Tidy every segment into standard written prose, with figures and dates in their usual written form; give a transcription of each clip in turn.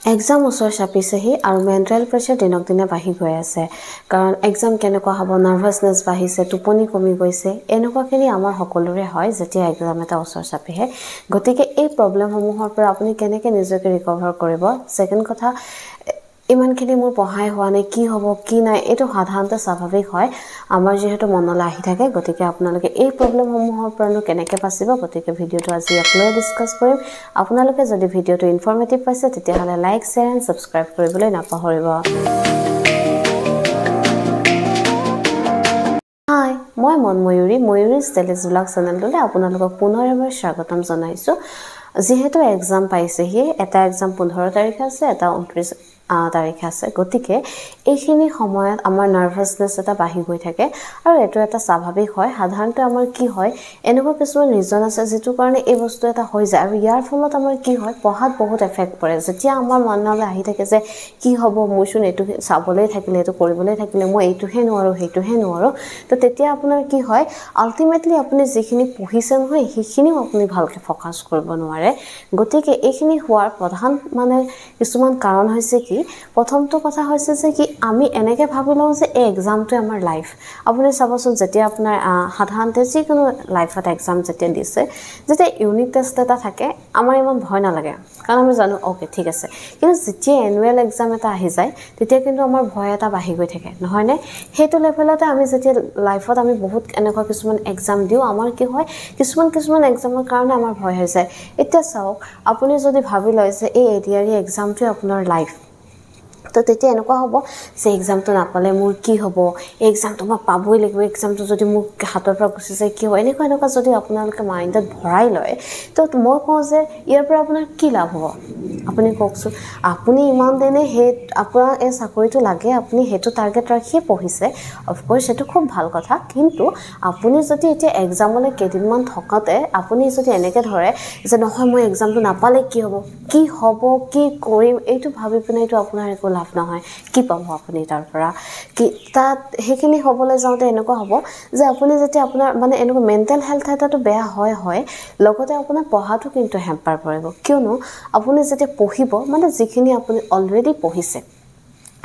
exam ওচৰ চাপিছেহি আৰু mental pressure দিনক দিনে বাঢ়ি গৈ আছে কাৰণ এক্সাম কেনেকুৱা হ'ব নাৰ্ভাছনেছ বাঢ়িছে টোপনি কমি গৈছে এনেকুৱাখিনি আমাৰ সকলোৰে হয় যেতিয়া এক্সাম এটা ওচৰ চাপিহে গতিকে এই প্ৰব্লেমসমূহৰ পৰা আপুনি কেনেকৈ নিজকে ৰিকভাৰ কৰিব সেকেন্ড কথা ইমানখিনি মোৰ পঢ়াই হোৱা নাই কি হ'ব কি নাই এটো সাধাৰণতে স্বাভাৱিক হয় আমাৰ যেহেতু মনলৈ আহি থাকে গতিকে আপোনালোকে এই প্ৰব্লেমসমূহৰ পৰা কেনেকৈ বাচিব গতিকে ভিডিওটো আজি একলৈ ডিসকাস কৰিম আপোনালোকে যদি ভিডিওটো ইনফৰমেটিভ পাইছে তেতিয়াহলে লাইক শেয়াৰ এণ্ড সাবস্ক্ৰাইব কৰিবলৈ নাপাহৰিব হাই মই ময়ূৰী ষ্টাইলিছ ব্লগ চেনেলটোলৈ আপোনালোকক পুনৰ এবাৰ স্বাগতম জনাইছো যেহেতু এক্সাম পাইছেহি এটা এক্সাম 15 তাৰিখে আছে এটা 29 তাৰিখে আছে গতিকে এইখিনি সময়ত আমাৰ নাৰ্ভাছনেছ এটা বাঢ়ি গৈ থাকে আৰু এটো এটা স্বাভাৱিক হয় সাধাৰণতে আমাৰ কি হয় এনেকুৱা কিছুমান ৰিজন আছে যেটো কাৰণে এই বস্তু এটা হৈ যায় আৰু ইয়াৰ ফলত আমাৰ কি হয় পঢ়াত বহুত এফেক্ট পৰে যেতিয়া আমাৰ মনলৈ আহি থাকে যে কি হ'ব মইচোন এটো চাবলৈ থাকিলে এটো কৰিবলৈ থাকিলে মই এইটোহে নোৱাৰো হেইটোহে নোৱাৰো তো তেতিয়া আপোনাৰ কি হয় আলটিমেটলি আপুনি যিখিনি পঢ়িছে নহয় সেইখিনিও আপুনি ভালকে ফোকাস কৰিব নোৱাৰে গতিকে এইখিনি হোৱাৰ প্ৰধান মানে কিছুমান কাৰণ হৈছে কি প্ৰথমটো কথা হৈছে যে কি আমি এনেকে ভাবি লওঁ যে এই এক্সামটো আমাৰ লাইফ আপুনি চাবচোন যেতিয়া আপোনাৰ সাধাৰণতে যিকোনো লাইফত এক্সাম যেতিয়া দিছে যেতিয়া ইউনিট টেষ্ট এটা থাকে আমাৰ ইমান ভয় নালাগে কাৰণ আমি জানো ওকে ঠিক আছে কিন্তু যেতিয়া এনুৱেল এক্সাম এটা আহি যায় তেতিয়া কিন্তু আমাৰ ভয় এটা বাঢ়ি গৈ থাকে নহয় নে হেতু লেভেলতে আমি যেতিয়া লাইফত আমি বহুত এনেকুৱা কিছুমান এক্সাম দিও আমাৰ কি হয় কিছুমান এক্সামৰ কাৰণে আমাৰ ভয় হৈ যায় এতিয়া চাওক আপুনি যদি ভাবি লয় যে এই এডিআৰই এক্সামটো আপোনাৰ লাইফ তো তেতিয়া এনেকুৱা হ'ব যে এক্সামটো নাপালে মোৰ কি হ'ব এক্সামটো মই পাবই লাগিব এক্সামটো যদি মোক হাতৰ পৰা গুচি যায় কি হয় এনেকুৱা যদি আপোনালোকে মাইণ্ডত ভৰাই লয় তো মই কওঁ যে ইয়াৰ পৰা আপোনাৰ কি লাভ হ'ব আপুনি কওকচোন আপুনি ইমান দিনে হে আপোনাৰ এই চাকৰিটো লাগে আপুনি হেতু টাৰ্গেট ৰাখি পঢ়িছে অফ কোৰ্স এটো খুব ভাল কথা কিন্তু আপুনি যদি এতিয়া এক্সামলৈ কেদিনমান থকাতে আপুনি যদি এনেকে ধৰে যে নহয় মই এক্সামটো নাপালে কি হ'ব কি কৰিম এইটো ভাবি পিনে এইটো আপোনাৰ একো লাভ নহয় কি পাব আপুনি তাৰ পৰা কি তাত হেখিনি হ'বলৈ যাওঁতে এনেকুৱা হ'ব যে আপুনি যেতিয়া আপোনাৰ মানে এনেকুৱা মেন্টেল হেলথ এটাটো বেয়া হয় লগতে আপোনাৰ পঢ়াটো কিন্তু হেম্পাৰ পৰিব কিয়নো আপুনি যেতিয়া পঢ়িব মানে যিখিনি আপুনি অলৰেডি পঢ়িছে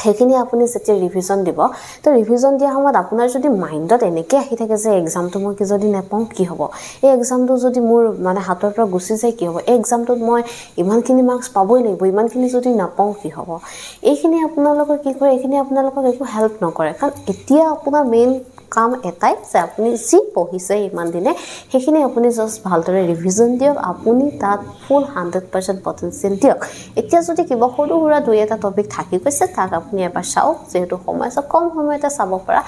হেখিনি আপুনি যেতিয়া ৰিভিজন দিব তো ৰিভিজন দিয়া সময়ত আপোনাৰ যদি মাইণ্ডত এনেকৈ আহি থাকে যে এক্সামটো মই কি যদি নেপাওঁ কি হ'ব এই এক্সামটো যদি মোৰ মানে হাতৰ পৰা গুচি যায় কি হ'ব এই এক্সামটোত মই ইমানখিনি মাৰ্কস পাবই লাগিব ইমানখিনি যদি নাপাওঁ কি হ'ব এইখিনি আপোনালোকৰ কি কৰে এইখিনি আপোনালোকক একো হেল্প নকৰে কাৰণ এতিয়া আপোনাৰ মেইন কাম এটাই যে আপুনি যি পঢ়িছে ইমান দিনে হেখিনি আপুনি জাস্ট ভালদৰে ৰিভিজন দিয়ক আপুনি তাত ফুল 100% পটেনশিয়েল দিয়ক এতিয়া যদি কিবা সৰু সুৰা দুই এটা টপিক থাকি গৈছে তাক আপুনি এবাৰ চাওক যেহেতু সময় আছে কম সময়তে চাব পৰা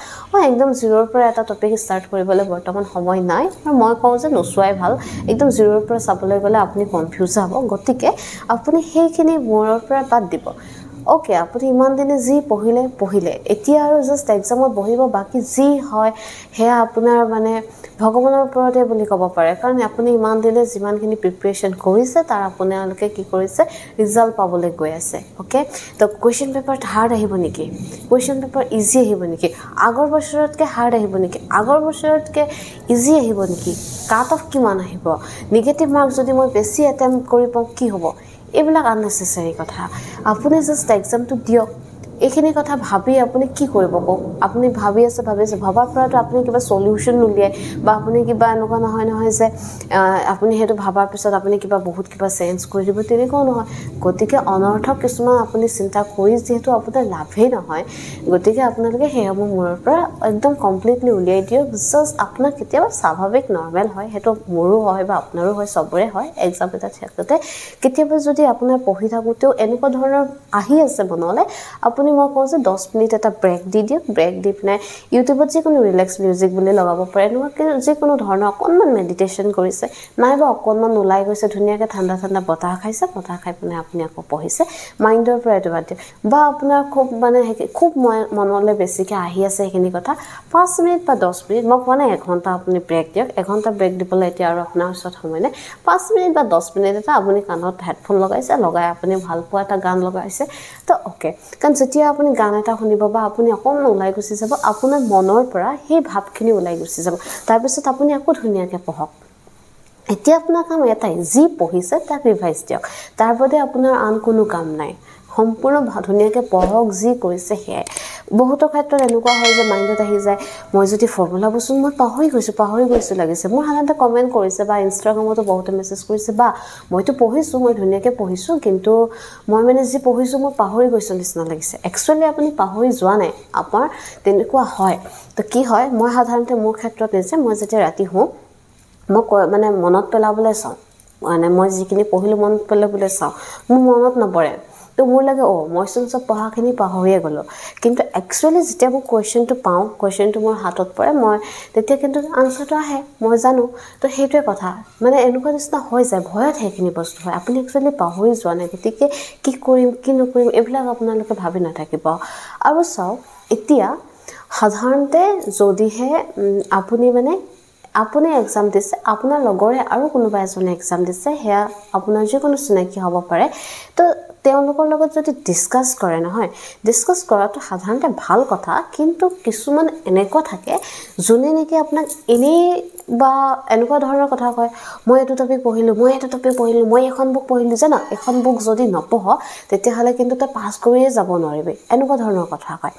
একদম জিৰোৰ পৰা এটা টপিক ষ্টাৰ্ট কৰিবলৈ বৰ্তমান সময় নাই আৰু মই কওঁ যে নচুৱাই ভাল একদম জিৰোৰ পৰা চাবলৈ গ'লে আপুনি কনফিউজ হ'ব গতিকে আপুনি হেখিনি মূৰৰ পৰা বাদ দিব ওকে আপুনি ইমান দিনে যি পঢ়িলে এতিয়া আৰু জাস্ট এক্সামত বহিব বাকি যি হয় হেয়া আপোনাৰ মানে ভগৱানৰ ওপৰতে বুলি ক'ব পাৰে কাৰণ আপুনি ইমান দিনে যিমানখিনি প্ৰিপাৰেচন কৰিছে তাৰ আপোনালোকে কি কৰিছে ৰিজাল্ট পাবলৈ গৈ আছে ওকে তো কোৱেশ্চন পেপাৰ হাৰ্ড আহিব নেকি কোৱেশ্চন পেপাৰ ইজি আহিব নেকি আগৰ বছৰতকৈ হাৰ্ড আহিব নেকি আগৰ বছৰতকৈ ইজি আহিব নেকি কাট অফ কিমান আহিব নিগেটিভ মাৰ্ক যদি মই বেছি এটেম্প কৰি পাওঁ কি হ'ব এইবিলাক আননেসেসাৰী কথা আপুনি জাস্ট এক্সামটো দিয়ক এইখিনি কথা ভাবি আপুনি কি কৰিব কওক আপুনি ভাবিছে ভাবাৰ পৰাটো আপুনি কিবা সলিউশন উলিয়ায় বা আপুনি কিবা এনেকুৱা নহয় যে আপুনি হেতু ভাবাৰ পিছত আপুনি কিবা বহুত কিবা চেঞ্জ কৰি দিব তেনেকুৱা নহয় গতিকে অনৰ্থক কিছুমান আপুনি চিন্তা কৰি যেহেতু আপোনাৰ লাভেই নহয় গতিকে আপোনালোকে হেয়াবোৰ মূৰৰ পৰা একদম কমপ্লিটলি উলিয়াই দিয়ক জাস্ট আপোনাৰ কেতিয়াবা স্বাভাৱিক নৰমাল হয় হেতু মোৰো হয় বা আপোনাৰো হয় সবৰে হয় এক্সাম এটা থাকতে কেতিয়াবা যদি আপোনাৰ পঢ়ি থাকোতেও এনেকুৱা ধৰণৰ আহি আছে মনলে আপুনি মই কওঁ যে 10 মিনিট এটা ব্ৰেক দি দিয়ক ব্ৰেক দি পিনে ইউটিউবত যিকোনো ৰিলেক্স মিউজিক বুলি লগাব পাৰে এনেকুৱা যিকোনো ধৰণৰ অকনমান মেডিটেশন কৰিছে নাইবা অকনমান ওলাই গৈছে ধুনীয়াকৈ ঠাণ্ডা বতাহ খাইছে বতাহ খাই পিনে আপুনি আকৌ পঢ়িছে মাইণ্ডৰ পৰা এটা বাদ দিয়ক বা আপোনাৰ খুব মনলৈ বেছিকৈ আহি আছে এইখিনি কথা 5 মিনিট বা 10 মিনিট মই কোৱা নাই 1 ঘণ্টা আপুনি ব্ৰেক দিয়ক 1 ঘণ্টা ব্ৰেক দিবলৈ এতিয়া আৰু আপোনাৰ ওচৰত সময় নাই 5 মিনিট বা 10 মিনিট এটা আপুনি কাণত হেডফোন লগাই আপুনি ভাল পোৱা এটা গান লগাইছে তো ওকে কাৰণ যেতিয়া আপুনি গান এটা শুনিব বা আপুনি অকন ওলাই গুচি যাব আপোনাৰ মনৰ পৰা সেই ভাৱখিনি ওলাই গুচি যাব তাৰ পিছত আপুনি আকৌ ধুনীয়াকৈ পঢ়ক এতিয়া আপোনাৰ কাম এটাই যি পঢ়িছে তাক ৰিভাইজ দিয়ক তাৰ বাদে আপোনাৰ আন কোনো কাম নাই সম্পূৰ্ণ ধুনীয়াকৈ পঢ়ক যি কৰিছে সেয়াই বহুতো ক্ষেত্ৰত এনেকুৱা হয় যে মাইণ্ডত আহি যায় মই যদি ফৰ্মুলা বস্তু মই পাহৰি গৈছোঁ লাগিছে মোৰ সাধাৰণতে কমেণ্ট কৰিছে বা ইনষ্টাগ্ৰামতো বহুতে মেছেজ কৰিছে বা মইতো পঢ়িছোঁ মই ধুনীয়াকৈ পঢ়িছোঁ কিন্তু মই মানে যি পঢ়িছোঁ মই পাহৰি গৈছোঁ নিচিনা লাগিছে একচুৱেলি আপুনি পাহৰি যোৱা নাই আপোনাৰ তেনেকুৱা হয় তো কি হয় মই সাধাৰণতে মোৰ ক্ষেত্ৰত যে মই যেতিয়া ৰাতি শুওঁ মই মানে মনত পেলাবলৈ চাওঁ মানে মই যিখিনি পঢ়িলোঁ মনত পেলাবলৈ চাওঁ মোৰ মনত নপৰে তো মোৰ লাগে মইচোন চব পঢ়াখিনি পাহৰিয়ে গ'লোঁ কিন্তু একচুৱেলি যেতিয়া মই কুৱেশ্যনটো পাওঁ কুৱেশ্যনটো মোৰ হাতত পৰে মই তেতিয়া কিন্তু আনচাৰটো আহে মই জানো তো সেইটোৱে কথা মানে এনেকুৱা নিচিনা হৈ যায় ভয়ত সেইখিনি বস্তু হয় আপুনি একচুৱেলি পাহৰি যোৱা নাই গতিকে কি কৰিম কি নকৰিম এইবিলাক আপোনালোকে ভাবি নাথাকিব আৰু চাওক এতিয়া সাধাৰণতে যদিহে আপুনি এক্সাম দিছে আপোনাৰ লগৰে আৰু কোনোবা এজনে এক্সাম দিছে সেয়া আপোনাৰ যিকোনো চিনাকি হ'ব পাৰে তো তেওঁলোকৰ লগত যদি ডিছকাছ কৰে নহয় ডিছকাছ কৰাটো সাধাৰণতে ভাল কথা কিন্তু কিছুমান এনেকুৱা থাকে যোনে নেকি আপোনাক এনেই বা এনেকুৱা ধৰণৰ কথা কয় মই এইটো টপিক পঢ়িলোঁ মই এখন বুক পঢ়িলোঁ জানো এখন বুক যদি নপঢ় তেতিয়াহ'লে কিন্তু তই পাছ কৰিয়ে যাব নোৱাৰিবি এনেকুৱা ধৰণৰ কথা কয়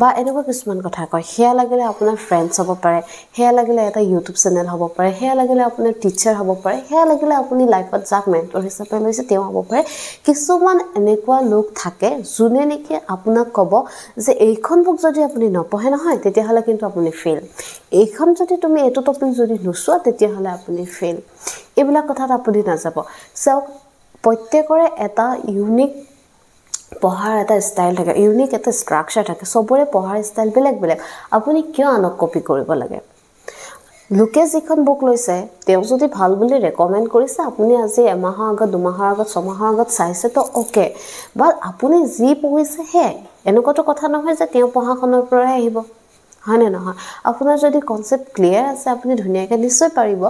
বা এনেকুৱা কিছুমান কথা কয় সেয়া লাগিলে আপোনাৰ ফ্ৰেণ্ডছ হ'ব পাৰে সেয়া লাগিলে এটা ইউটিউব চেনেল হ'ব পাৰে সেয়া লাগিলে আপোনাৰ টিচাৰ হ'ব পাৰে সেয়া লাগিলে আপুনি লাইফত যাক মেণ্টৰ হিচাপে লৈছে তেওঁ হ'ব পাৰে কিছুমান এনেকুৱা লোক থাকে যোনে নেকি আপোনাক ক'ব যে এইখন বুক যদি আপুনি নপঢ়ে নহয় তেতিয়াহ'লে কিন্তু আপুনি ফেইল এইখন যদি তুমি এইটো টপিক যদি নোচোৱা তেতিয়াহ'লে আপুনি ফেইল এইবিলাক কথাত আপুনি নাযাব চাওক প্ৰত্যেকৰে এটা ইউনিক পঢ়াৰ এটা ষ্টাইল থাকে ইউনিক এটা ষ্ট্ৰাকচাৰ থাকে চবৰে পঢ়াৰ ষ্টাইল বেলেগ বেলেগ আপুনি কিয় আনক কপি কৰিব লাগে লোকে যিখন বুক লৈছে তেওঁ যদি ভাল বুলি ৰেকমেণ্ড কৰিছে আপুনি আজি এমাহৰ আগত দুমাহৰ আগত ছমাহৰ আগত চাইছে তো অ'কে বাট আপুনি যি পঢ়িছে সেয়াই এনেকুৱাতো কথা নহয় যে তেওঁ পঢ়াখনৰ পৰাই আহিব হয়নে নহয় আপোনাৰ যদি কনচেপ্ট ক্লিয়াৰ আছে আপুনি ধুনীয়াকৈ নিশ্চয় পাৰিব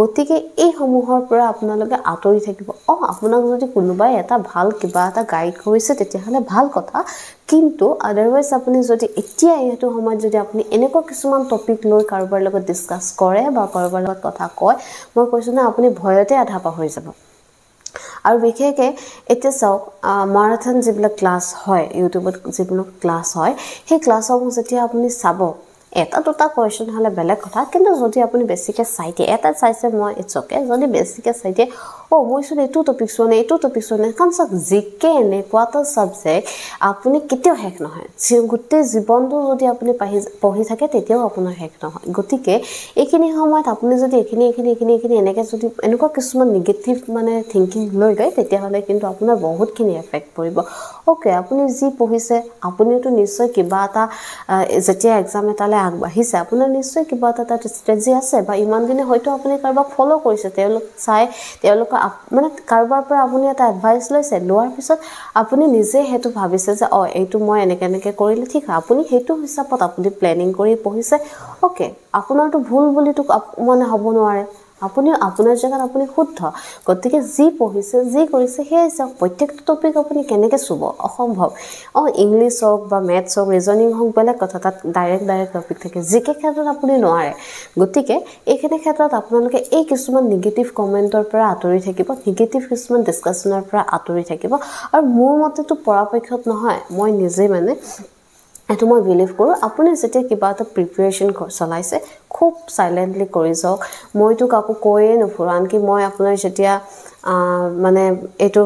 গতিকে এইসমূহৰ পৰা আপোনালোকে আঁতৰি থাকিব আপোনাক যদি কোনোবাই এটা ভাল কিবা এটা গাইড কৰিছে তেতিয়াহ'লে ভাল কথা কিন্তু আদাৰৱাইজ আপুনি যদি এতিয়া এইটো সময়ত যদি আপুনি এনেকুৱা কিছুমান টপিক লৈ কাৰোবাৰ লগত ডিছকাছ কৰে বা কাৰোবাৰ লগত কথা কয় মই কৈছোঁ না আপুনি ভয়তে আধা পাহৰি যাব আৰু বিশেষকৈ এতিয়া চাওক মাৰাথন যিবিলাক ক্লাছ হয় ইউটিউবত যিবিলাক ক্লাছ হয় সেই ক্লাছসমূহ যেতিয়া আপুনি চাব এটা দুটা কুৱেশ্যন হ'লে বেলেগ কথা কিন্তু যদি আপুনি বেছিকৈ চাই দিয়ে এটা চাইছে মই ইটছ অ'কে যদি বেছিকৈ চাই দিয়ে মইচোন এইটো টপিক চোৱা নাই কাৰণ চাওক জিকে এনেকুৱা এটা ছাবজেক্ট আপুনি কেতিয়াও শেষ নহয় গোটেই জীৱনটো যদি আপুনি পঢ়ি থাকে তেতিয়াও আপোনাৰ শেষ নহয় গতিকে এইখিনি সময়ত আপুনি যদি এইখিনি এনেকৈ যদি এনেকুৱা কিছুমান নিগেটিভ মানে থিংকিং লৈ লয় তেতিয়াহ'লে কিন্তু আপোনাৰ বহুতখিনি এফেক্ট পৰিব অ'কে আপুনি যি পঢ়িছে আপুনিওতো নিশ্চয় কিবা এটা যেতিয়া এক্সাম এটালৈ আগবাঢ়িছে আপোনাৰ নিশ্চয় কিবা এটা তাত ষ্ট্ৰেটেজি আছে বা ইমান দিনে হয়তো আপুনি কাৰোবাক ফ'ল' কৰিছে তেওঁলোকৰ মানে কাৰোবাৰ পৰা আপুনি এটা এডভাইচ লৈছে লোৱাৰ পিছত আপুনি নিজে সেইটো ভাবিছে যে এইটো মই এনেকৈ কৰিলে ঠিক হয় আপুনি সেইটো হিচাপত আপুনি প্লেনিং কৰি পঢ়িছে অ'কে আপোনাৰতো ভুল বুলিতো মানে হ'ব নোৱাৰে আপুনি আপোনাৰ জেগাত আপুনি শুদ্ধ গতিকে যি পঢ়িছে যি কৰিছে সেয়াই চাওক প্ৰত্যেকটো টপিক আপুনি কেনেকৈ চুব অসম্ভৱ ইংলিছ হওক বা মেথছ হওক ৰিজনিং হওক বেলেগ কথা তাত ডাইৰেক্ট টপিক থাকে যিকে ক্ষেত্ৰত আপুনি নোৱাৰে গতিকে এইখিনি ক্ষেত্ৰত আপোনালোকে এই কিছুমান নিগেটিভ কমেণ্টৰ পৰা আঁতৰি থাকিব নিগেটিভ কিছুমান ডিছকাশ্যনৰ পৰা আঁতৰি থাকিব আৰু মোৰ মতেতো পৰাপক্ষত নহয় মই নিজে মানে এইটো মই বিলিভ কৰোঁ আপুনি যেতিয়া কিবা এটা প্ৰিপেৰেশ্যন চলাইছে খুব চাইলেণ্টলি কৰি যাওক মইতো কাকো কৈয়ে নুফুৰোঁ আনকি মই আপোনাৰ যেতিয়া মানে এইটো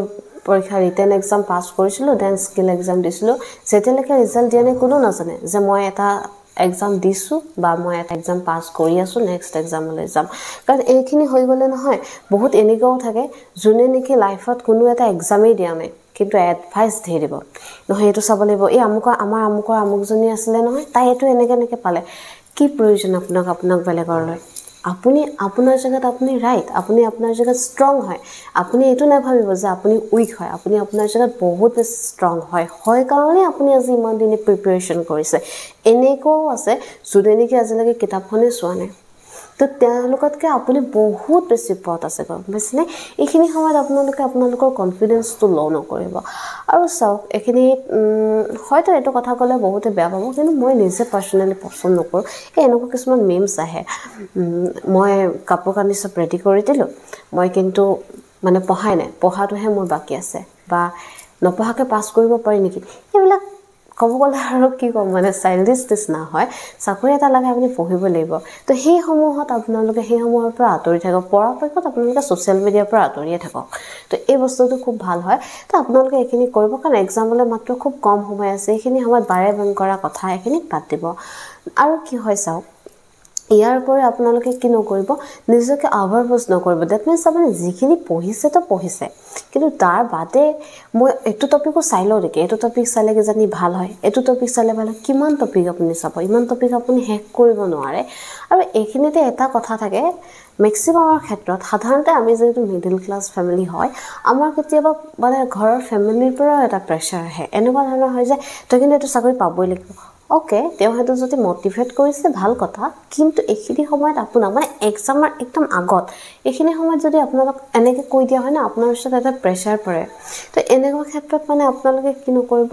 পৰীক্ষা ৰিটেন এক্সাম পাছ কৰিছিলোঁ দেন স্কিল এক্সাম দিছিলোঁ যেতিয়ালৈকে ৰিজাল্ট দিয়া নাই কোনো নাজানে যে মই এটা এক্সাম দিছোঁ বা মই এটা এক্সাম পাছ কৰি আছোঁ নেক্সট এক্সামলৈ যাম কাৰণ এইখিনি হৈ গ'লে নহয় বহুত এনেকুৱাও থাকে যোনে নেকি লাইফত কোনো এটা এক্সামেই দিয়া নাই কিন্তু এডভাইচ দি দিব নহয় এইটো চাব লাগিব আমাৰ আমুকজনী আছিলে নহয় তাই এইটো এনেকৈ পালে কি প্ৰয়োজন আপোনাক বেলেগৰলৈ আপুনি আপোনাৰ জেগাত আপুনি ৰাইট আপুনি আপোনাৰ জেগাত ষ্ট্ৰং হয় আপুনি এইটো নাভাবিব যে আপুনি উইক হয় আপুনি আপোনাৰ জেগাত বহুত বেছি ষ্ট্ৰং হয় কাৰণে আপুনি আজি ইমান দিনে প্ৰিপেৰেশ্যন কৰিছে এনেকুৱাও আছে যোনে নেকি আজিলৈকে কিতাপখনেই চোৱা নাই তো তেওঁলোকতকৈ আপুনি বহুত বেছি ওপৰত আছে গম পাইছেনে এইখিনি সময়ত আপোনালোকে আপোনালোকৰ কনফিডেন্সটো ল' নকৰিব আৰু চাওক এইখিনি হয়তো এইটো কথা ক'লে বহুতে বেয়া পাব কিন্তু মই নিজে পাৰ্চনেলি পছন্দ নকৰোঁ এনেকুৱা কিছুমান মিমছ আহে মই কাপোৰ কানি চব ৰেডি কৰি দিলোঁ মই কিন্তু মানে পঢ়াই নাই পঢ়াটোহে মোৰ বাকী আছে বা নপঢ়াকৈ পাছ কৰিব পাৰি নেকি এইবিলাক ক'ব গ'লে আৰু কি ক'ম মানে চাইল্ডিছ নিচিনা হয় চাকৰি এটা লাগে আপুনি পঢ়িব লাগিব তো সেই সমূহত আপোনালোকে সেই সমূহৰ পৰা আঁতৰি থাকক পৰাপক্ষত আপোনালোকে ছ'চিয়েল মিডিয়াৰ পৰা আঁতৰিয়ে থাকক তো এই বস্তুটো খুব ভাল হয় তো আপোনালোকে এইখিনি কৰিব কাৰণ এক্সামলৈ মাত্ৰ খুব কম সময় আছে এইখিনি সময়ত বাৰে বাৰে কৰা কথা এইখিনি বাদ দিব আৰু কি হয় চাওক ইয়াৰ উপৰি আপোনালোকে কি নকৰিব নিজকে অভাৰপোজ নকৰিব ডেট মিনছ আপুনি যিখিনি পঢ়িছে তো পঢ়িছে কিন্তু তাৰ বাদে মই এইটো টপিকো চাই লওঁ নেকি এইটো টপিক চালে কিজানি ভাল হয় এইটো টপিক চালে ভাল হয় কিমান টপিক আপুনি চাব ইমান টপিক আপুনি শেষ কৰিব নোৱাৰে আৰু এইখিনিতে এটা কথা থাকে মেক্সিমামৰ ক্ষেত্ৰত সাধাৰণতে আমি যেহেতু মিডল ক্লাছ ফেমিলি হয় আমাৰ কেতিয়াবা মানে ঘৰৰ ফেমিলিৰ পৰাও এটা প্ৰেছাৰ আহে এনেকুৱা ধৰণৰ হয় যে তই কিন্তু এইটো চাকৰি পাবই লাগিব ওকে তেওঁ হেতু যদি মোটিভেট কৰিছে ভাল কথা কিন্তু এইখিনি সময়ত আপোনাৰ মানে এক্সামৰ একদম আগত এইখিনি সময়ত যদি আপোনালোক এনেকৈ কৈ দিয়া হয় না আপোনাৰ ওচৰত এটা প্ৰেছাৰ পৰে তো এনেকুৱা ক্ষেত্ৰত মানে আপোনালোকে কি নকৰিব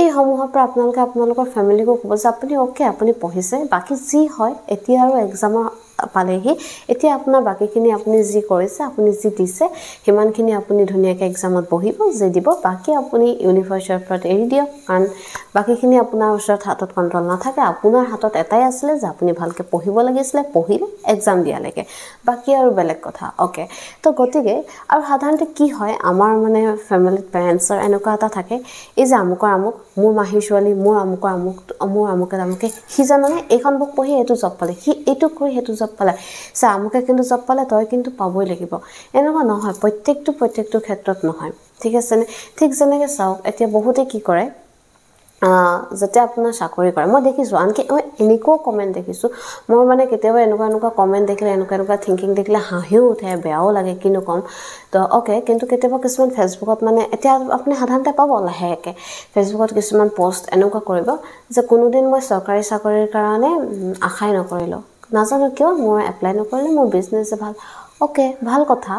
এই সমূহৰ পৰা আপোনালোকে আপোনালোকৰ ফেমিলিকো ক'ব যে আপুনি ওকে আপুনি পঢ়িছে বাকী যি হয় এতিয়া আৰু এক্সামৰ পালেহি এতিয়া আপোনাৰ বাকীখিনি আপুনি যি কৰিছে আপুনি যি দিছে সিমানখিনি আপুনি ধুনীয়াকৈ এক্সামত বহিব যে দিব বাকী আপুনি ইউনিভাৰ্চিটিৰ ওপৰত এৰি দিয়ক কাৰণ বাকীখিনি আপোনাৰ ওচৰত হাতত কণ্ট্ৰল নাথাকে আপোনাৰ হাতত এটাই আছিলে যে আপুনি ভালকৈ পঢ়িব লাগিছিলে পঢ়িলে এক্সাম দিয়ালৈকে বাকী আৰু বেলেগ কথা ওকে তো গতিকে আৰু সাধাৰণতে কি হয় আমাৰ মানে ফেমিলিত পেৰেণ্টছৰ এনেকুৱা এটা থাকে এই যে আমুকৰ আমুক মোৰ মাহীৰ ছোৱালী মোৰ আমুকৰ আমুক মোৰ আমুকে আমুকে সি জানানে এইখন বুক পঢ়ি এইটো জব পালে সি এইটো কৰি সেইটো জব পালে চা আমুকে কিন্তু জব পালে তই কিন্তু পাবই লাগিব এনেকুৱা নহয় প্ৰত্যেকটো ক্ষেত্ৰত নহয় ঠিক আছেনে ঠিক যেনেকৈ চাওক এতিয়া বহুতে কি কৰে যেতিয়া আপোনাৰ চাকৰি কৰে মই দেখিছোঁ আনকি মই এনেকুৱাও কমেণ্ট দেখিছোঁ মোৰ মানে কেতিয়াবা এনেকুৱা কমেণ্ট দেখিলে এনেকুৱা থিংকিং দেখিলে হাঁহিও উঠে বেয়াও লাগে কিনো ক'ম তো ওকে কিন্তু কেতিয়াবা কিছুমান ফেচবুকত মানে এতিয়া আপুনি সাধাৰণতে পাব লাহেকৈ ফেচবুকত কিছুমান পোষ্ট এনেকুৱা কৰিব যে কোনোদিন মই চৰকাৰী চাকৰিৰ কাৰণে আশাই নকৰিলোঁ নাজানো কিয় মই এপ্লাই নকৰিলোঁ মোৰ বিজনেছে ভাল ওকে ভাল কথা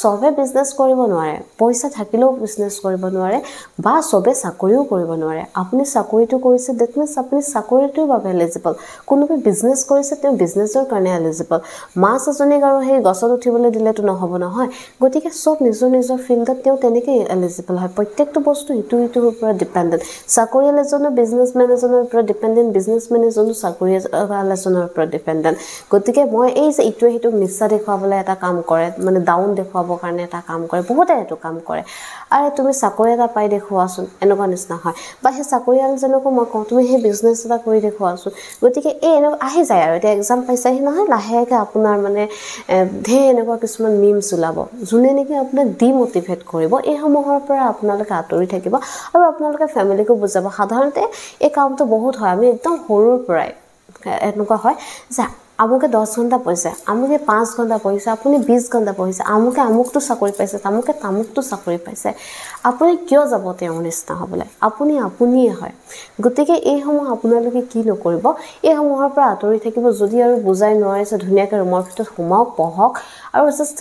চবে বিজনেছ কৰিব নোৱাৰে পইচা থাকিলেও বিজনেছ কৰিব নোৱাৰে বা চবে চাকৰিও কৰিব নোৱাৰে আপুনি চাকৰিটো কৰিছে ডেট মিনছ আপুনি চাকৰিটোৰ বাবে এলিজিবল কোনোবাই বিজনেছ কৰিছে তেওঁ বিজনেছৰ কাৰণে এলিজিবল মাছ এজনীক আৰু সেই গছত উঠিবলৈ দিলেতো নহ'ব নহয় গতিকে চব নিজৰ ফিল্ডত তেওঁ তেনেকৈ এলিজিবল হয় প্ৰত্যেকটো বস্তু ইটোৰ ওপৰত ডিপেণ্ডেণ্ট চাকৰিয়াল এজনো বিজনেছমেন এজনৰ ওপৰত ডিপেণ্ডেণ্ট বিজনেছমেন এজনো চাকৰিয়াল এজনৰ ওপৰত ডিপেণ্ডেণ্ট গতিকে মই এই যে ইটোৱে সিটোক নিচা দেখুৱাবলৈ এটা কাম কৰে মানে ডাউন দেখুৱাবৰ কাৰণে এটা কাম কৰে বহুতে এইটো কাম কৰে আৰু তুমি চাকৰি এটা পাই দেখুৱাচোন এনেকুৱা নিচিনা হয় বা সেই চাকৰিয়ালজনকো মই কওঁ তুমি সেই বিজনেছ এটা কৰি দেখুৱাচোন গতিকে এই এনেকুৱা আহি যায় আৰু এতিয়া এক্সাম পাইছেহি নহয় লাহেকৈ আপোনাৰ মানে ঢেৰ এনেকুৱা কিছুমান মিমছ ওলাব যোনে নেকি আপোনাক ডিম'টিভেট কৰিব এইসমূহৰ পৰা আপোনালোকে আঁতৰি থাকিব আৰু আপোনালোকে ফেমিলিকো বুজাব সাধাৰণতে এই কামটো বহুত হয় আমি একদম সৰুৰ পৰাই এনেকুৱা হয় যে আমুকে 10 ঘণ্টা পঢ়িছে আমুকে 5 ঘণ্টা পঢ়িছে আপুনি 20 ঘণ্টা পঢ়িছে আমুকে আমুকটো চাকৰি পাইছে তামুকে তামুকটো চাকৰি পাইছে আপুনি কিয় যাব তেওঁৰ নিচিনা হ'বলৈ আপুনিয়ে হয় গতিকে এইসমূহ আপোনালোকে কি নকৰিব এইসমূহৰ পৰা আঁতৰি থাকিব যদি আৰু বুজাই নোৱাৰিছে ধুনীয়াকৈ ৰুমৰ ভিতৰত সোমাওক পঢ়ক আৰু জাষ্ট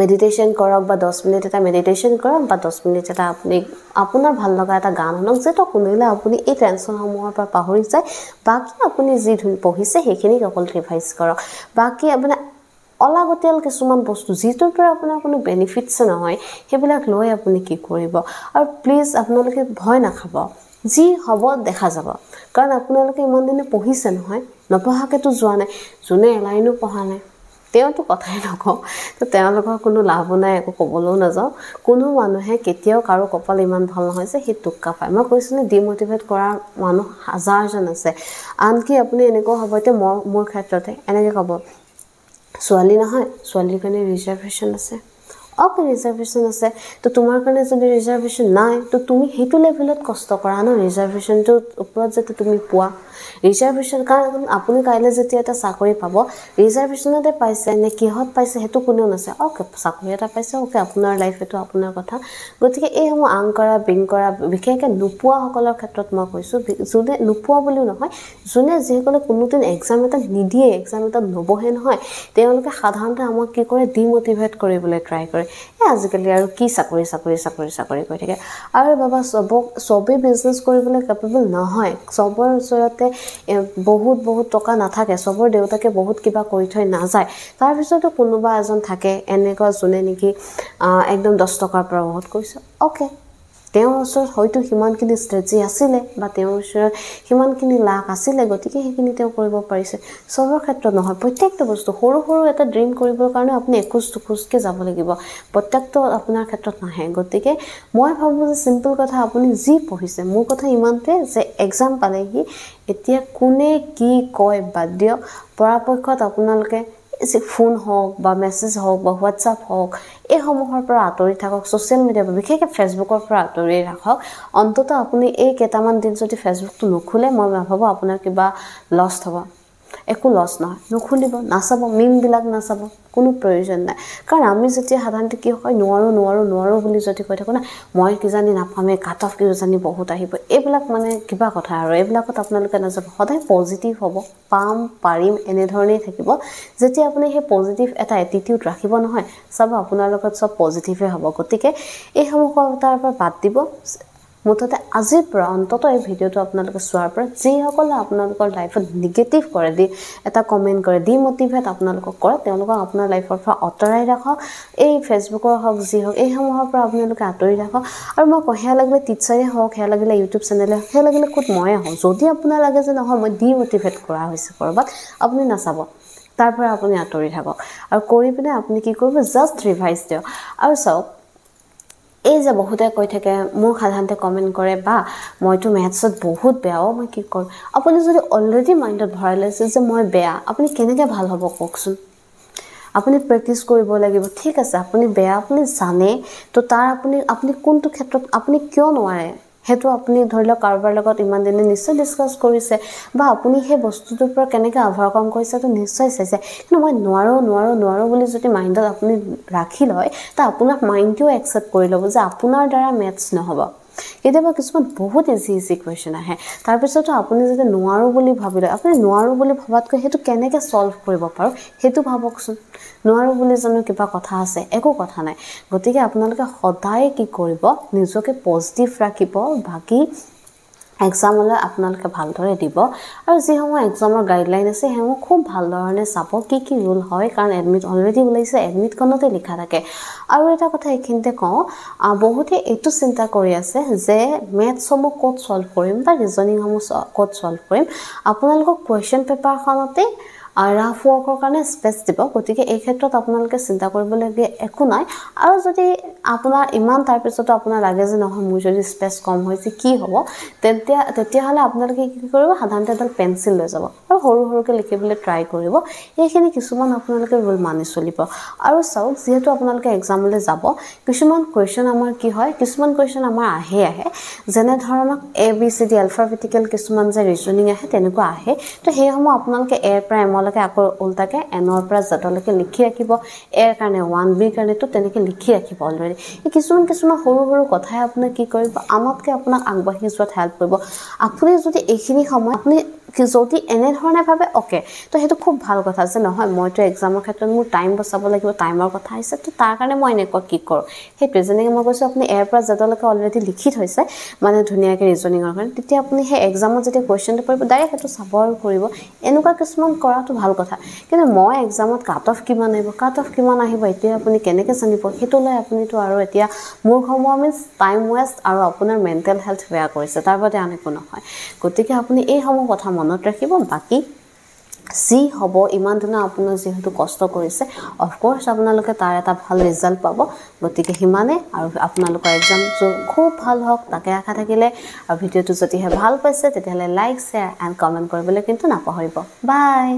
মেডিটেশ্যন কৰক বা 10 মিনিট এটা মেডিটেশ্যন কৰক বা 10 মিনিট এটা আপুনি আপোনাৰ ভাল লগা এটা গান শুনক যেটো শুনিলে আপুনি এই টেনশ্যনসমূহৰ পৰা পাহৰি যায় বাকী আপুনি যি পঢ়িছে সেইখিনিক অকল ৰিভাইজ কৰক বাকী আপুনি অলাগতিয়াল কিছুমান বস্তু যিটোৰ পৰা আপোনাৰ কোনো বেনিফিটছ নহয় সেইবিলাক লৈ আপুনি কি কৰিব আৰু প্লিজ আপোনালোকে ভয় নাখাব যি হ'ব দেখা যাব কাৰণ আপোনালোকে ইমান দিনে পঢ়িছে নহয় নপঢ়াকেতো যোৱা নাই যোনে এলাইনো পঢ়া নাই তেওঁতো কথাই নকওঁ তো তেওঁলোকৰ কোনো লাভ নাই একো ক'বলৈও নাযাওঁ কোনো মানুহে কেতিয়াও কাৰো কপাল ইমান ভাল নহয় যে সি টুক্কা পায় মই কৈছিলোঁ ডিম'টিভেট কৰাৰ মানুহ হাজাৰজন আছে আনকি আপুনি এনেকুৱা হ'ব এতিয়া মোৰ ক্ষেত্ৰতে এনেকৈ ক'ব ছোৱালী নহয় ছোৱালীৰ কাৰণে ৰিজাৰ্ভেশ্যন আছে ওকে ৰিজাৰ্ভেশ্যন আছে তো তোমাৰ কাৰণে যদি ৰিজাৰ্ভেশ্যন নাই তো তুমি সেইটো লেভেলত কষ্ট কৰা ন ৰিজাৰ্ভেশ্যনটোৰ ওপৰত যাতে তুমি পোৱা ৰিজাৰ্ভেশ্যন কাৰণ আপুনি কাইলৈ যেতিয়া এটা চাকৰি পাব ৰিজাৰ্ভেশ্যনতে পাইছে নে কিহত পাইছে সেইটো কোনেও নাচায় অ'কে চাকৰি এটা পাইছে অ'কে আপোনাৰ লাইফ এইটো আপোনাৰ কথা গতিকে এইসমূহ আং কৰা বিং কৰা বিশেষকৈ নোপোৱাসকলৰ ক্ষেত্ৰত মই কৈছোঁ যোনে নোপোৱা বুলিও নহয় যোনে যিসকলে কোনোদিন এক্সাম এটা নিদিয়ে এক্সাম এটা নবহে নহয় তেওঁলোকে সাধাৰণতে আমাক কি কৰে ডিমোটিভেট কৰিবলৈ ট্ৰাই কৰে আজিকালি আৰু কি চাকৰি কৰি থাকে আৰু বাবা চবেই বিজনেছ কৰিবলৈ কেপেবল নহয় চবৰ ওচৰতে বহুত টকা নাথাকে চবৰ দেউতাকে বহুত কিবা কৰি থৈ নাযায় তাৰপিছতো কোনোবা এজন থাকে এনেকুৱা যোনে নেকি একদম 10 টকাৰ পৰা বহুত কৰিছে অ'কে তেওঁৰ ওচৰত হয়তো সিমানখিনি ষ্ট্ৰেটেজি আছিলে বা তেওঁৰ ওচৰত সিমানখিনি লাখ আছিলে গতিকে সেইখিনি তেওঁ কৰিব পাৰিছে চবৰ ক্ষেত্ৰত নহয় প্ৰত্যেকটো বস্তু সৰু এটা ড্ৰিম কৰিবৰ কাৰণে আপুনি এখোজকে যাব লাগিব প্ৰত্যেকটো আপোনাৰ ক্ষেত্ৰত নাহে গতিকে মই ভাবোঁ যে চিম্পল কথা আপুনি যি পঢ়িছে মোৰ কথা ইমানতে যে এক্সাম পালেহি এতিয়া কোনে কি কয় বাদ দিয়ক পৰাপক্ষত আপোনালোকে ফোন হওক বা মেছেজ হওক বা হোৱাটছআপ হওক এইসমূহৰ পৰা আঁতৰি থাকক ছ'চিয়েল মিডিয়া বিশেষকৈ ফেচবুকৰ পৰা আঁতৰি ৰাখক অন্ততঃ আপুনি এই কেইটামান দিন যদি ফেচবুকটো নুখোলে মই নাভাবোঁ আপোনাৰ কিবা লছ হ'ব একো লছ নহয় নুখুলিব নাচাব মিমবিলাক নাচাব কোনো প্ৰয়োজন নাই কাৰণ আমি যেতিয়া সাধাৰণতে কি হয় নোৱাৰো বুলি যদি কৈ থাকোঁ না মই কিজানি নাপামেই কাট অফ কিজানি বহুত আহিব এইবিলাক মানে কিবা কথা আৰু এইবিলাকত আপোনালোকে নাযাব সদায় পজিটিভ হ'ব পাৰিম এনেধৰণেই থাকিব যেতিয়া আপুনি সেই পজিটিভ এটা এটিটিউড ৰাখিব নহয় চাব আপোনাৰ লগত চব পজিটিভে হ'ব গতিকে এইসমূহ তাৰ পৰা বাদ দিব মুঠতে আজিৰ পৰা অন্তত এই ভিডিঅ'টো আপোনালোকে চোৱাৰ পৰা যিসকলে আপোনালোকৰ লাইফত নিগেটিভ কৰে এটা কমেণ্ট কৰে ডিমোটিভেট আপোনালোকক কৰে তেওঁলোকক আপোনাৰ লাইফৰ পৰা আঁতৰাই ৰাখক এই ফেচবুকৰ হওক যি হওক এইসমূহৰ পৰা আপোনালোকে আঁতৰি ৰাখক আৰু মই সেয়া লাগিলে টিচাৰে হওক সেয়া লাগিলে ইউটিউব চেনেলে সেয়া লাগিলে খুব ময়ে হওক যদি আপোনাৰ লাগে যে নহয় মই ডিমোটিভেট কৰা হৈছে ক'ৰবাত আপুনি নাচাব তাৰ পৰা আপুনি আঁতৰি থাকক আৰু কৰি পিনে আপুনি কি কৰিব জাষ্ট ৰিভাইজ দিয়ক আৰু চাওক এই যে বহুতে কৈ থাকে মোক সাধাৰণতে কমেণ্ট কৰে বা মইতো মেথছত বহুত বেয়াও মই কি কৰোঁ আপুনি যদি অলৰেডি মাইণ্ডত ভৰাই লৈছে যে মই বেয়া আপুনি কেনেকৈ ভাল হ'ব কওকচোন আপুনি প্ৰেক্টিচ কৰিব লাগিব ঠিক আছে আপুনি বেয়া আপুনি জানে তো তাৰ আপুনি কোনটো ক্ষেত্ৰত আপুনি কিয় নোৱাৰে সেইটো আপুনি ধৰি লওক কাৰোবাৰ লগত ইমান দিনে নিশ্চয় ডিছকাছ কৰিছে বা আপুনি সেই বস্তুটোৰ পৰা কেনেকৈ অভাৰকাম কৰিছে তো নিশ্চয় চাইছে কিন্তু মই নোৱাৰো বুলি যদি মাইণ্ডত আপুনি ৰাখি লয় তা আপোনাৰ মাইণ্ডটোও একচেপ্ট কৰি ল'ব যে আপোনাৰ দ্বাৰা মেথছ নহ'ব কেতিয়াবা কিছুমান বহুত ইজি কুৱেশ্যন আহে তাৰপিছতো আপুনি যদি নোৱাৰো বুলি ভাবি লয় আপুনি নোৱাৰো বুলি ভাবাতকৈ সেইটো কেনেকৈ ছল্ভ কৰিব পাৰোঁ সেইটো ভাবকচোন নোৱাৰো বুলি জানো কিবা কথা আছে একো কথা নাই গতিকে আপোনালোকে সদায় কি কৰিব নিজকে পজিটিভ ৰাখিব বাকি এক্সামলৈ আপোনালোকে ভালদৰে দিব আৰু যিসমূহ এক্সামৰ গাইডলাইন আছে সেইসমূহ খুব ভালধৰণে চাব কি ৰুল হয় কাৰণ এডমিট অলৰেডি ওলাইছে এডমিটখনতে লিখা থাকে আৰু এটা কথা এইখিনিতে কওঁ বহুতে এইটো চিন্তা কৰি আছে যে মেথছসমূহ ক'ত ছল্ভ কৰিম বা ৰিজনিংসমূহ ক'ত ছল্ভ কৰিম আপোনালোকক কুৱেশ্যন পেপাৰখনতে ৰাফ ৱৰ্কৰ কাৰণে স্পেচ দিব গতিকে এই ক্ষেত্ৰত আপোনালোকে চিন্তা কৰিবলগীয়া একো নাই আৰু যদি আপোনাৰ ইমান তাৰপিছতো আপোনাৰ লাগে যে নহয় মোৰ যদি স্পেচ কম হৈছে কি হ'ব তেতিয়াহ'লে আপোনালোকে কি কৰিব সাধাৰণতে এডাল পেঞ্চিল লৈ যাব আৰু সৰুকৈ লিখিবলৈ ট্ৰাই কৰিব এইখিনি কিছুমান আপোনালোকে ৰুল মানি চলিব আৰু চাওক যিহেতু আপোনালোকে এক্সামলৈ যাব কিছুমান কুৱেশ্যন আমাৰ কি হয় কিছুমান কুৱেশ্যন আমাৰ আহে যেনে ধৰণক ABCD এলফাবেটিকেল কিছুমান যে ৰিজনিং আহে তেনেকুৱা আহে তো সেইসমূহ আপোনালোকে এৰ পৰা এমলৈকে আকৌ উল্টাকে এনৰ পৰা জেডলৈকে লিখি ৰাখিব এৰ কাৰণে 1Bৰ কাৰণে তো তেনেকৈ লিখি ৰাখিব অলৰেডি কিছুমান সৰু কথাই আপোনাক কি কৰিব আনতকৈ আপোনাক আগবাঢ়ি যোৱাত হেল্প কৰিব আপুনি যদি এইখিনি সময় আপুনি যদি এনেধৰণে ভাবে অ'কে তো সেইটো খুব ভাল কথা যে নহয় মইতো এক্সামৰ ক্ষেত্ৰত মোৰ টাইম বচাব লাগিব টাইমৰ কথা আহিছে তো তাৰ কাৰণে মই এনেকুৱা কি কৰোঁ সেইটোৱে যেনেকৈ মই কৈছোঁ আপুনি এৰ পৰা জেডলৈকে অলৰেডি লিখি থৈছে মানে ধুনীয়াকৈ ৰিজনিঙৰ কাৰণে তেতিয়া আপুনি সেই এক্সামত যেতিয়া কুৱেশ্যনটো পৰিব ডাইৰেক্ট সেইটো চাব আৰু কৰিব এনেকুৱা কিছুমান কৰাটো ভাল কথা কিন্তু মই এক্সামত কাট অফ কিমান আহিব এতিয়া আপুনি কেনেকৈ জানিব সেইটো লৈ আপুনিতো আৰু এতিয়া মোৰ সময় মিনছ টাইম ৱেষ্ট আৰু আপোনাৰ মেণ্টেল হেল্থ বেয়া কৰিছে তাৰ বাদে আন একো নহয় গতিকে আপুনি এইসমূহ কথা মনত ৰাখিব বাকী যি হ'ব ইমান দিনে আপোনাৰ যিহেতু কষ্ট কৰিছে অফক'ৰ্ছ আপোনালোকে তাৰ এটা ভাল ৰিজাল্ট পাব গতিকে সিমানে আৰু আপোনালোকৰ এক্সাম খুব ভাল হওক তাকে আশা থাকিলে আৰু ভিডিঅ'টো যদিহে ভাল পাইছে তেতিয়াহ'লে লাইক শ্বেয়াৰ এণ্ড কমেণ্ট কৰিবলৈ কিন্তু নাপাহৰিব বাই